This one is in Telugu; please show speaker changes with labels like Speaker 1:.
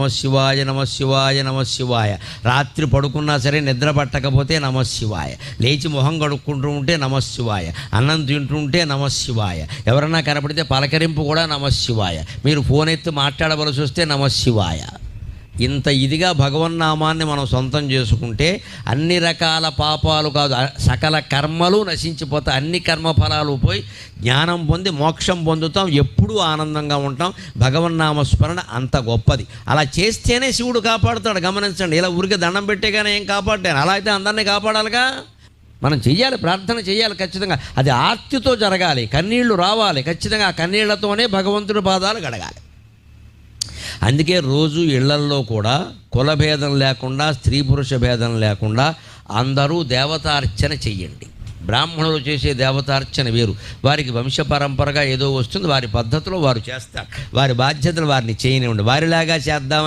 Speaker 1: నమశివాయ నమశివాయ నమశివాయ. రాత్రి పడుకున్నా సరే నిద్ర పట్టకపోతే నమశివాయ. లేచి మొహం కడుక్కుంటూ ఉంటే నమశివాయ. అన్నం తింటుంటే నమశివాయ. ఎవరన్నా కనపడితే పలకరింపు కూడా నమశివాయ. మీరు ఫోన్ ఎత్తి మాట్లాడవలసి వస్తే నమశివాయ. ఇంత ఇదిగా భగవన్నామాన్ని మనం సొంతం చేసుకుంటే అన్ని రకాల పాపాలు కాదు, సకల కర్మలు నశించిపోతాయి. అన్ని కర్మఫలాలు పోయి జ్ఞానం పొంది మోక్షం పొందుతాం. ఎప్పుడూ ఆనందంగా ఉంటాం. భగవన్నామస్మరణ అంత గొప్పది. అలా చేస్తేనే శివుడు కాపాడుతాడు. గమనించండి. ఇలా ఊరికే దండం పెట్టేగానే ఏం కాపాడాను? అలా అయితే అందరినీ కాపాడాలిగా. మనం చెయ్యాలి, ప్రార్థన చేయాలి ఖచ్చితంగా. అది ఆర్తితో జరగాలి, కన్నీళ్లు రావాలి ఖచ్చితంగా. ఆ కన్నీళ్లతోనే భగవంతుడి పాదాలు గడగాలి. అందుకే రోజు ఇళ్లల్లో కూడా కులభేదం లేకుండా, స్త్రీ పురుష భేదం లేకుండా అందరూ దేవతార్చన చెయ్యండి. బ్రాహ్మణులు చేసే దేవతార్చన వేరు. వారికి వంశపరంపరగా ఏదో వస్తుంది, వారి పద్ధతిలో వారు చేస్తారు. వారి బాధ్యతలు వారిని చేయనివ్వండి. వారిలాగా చేద్దాం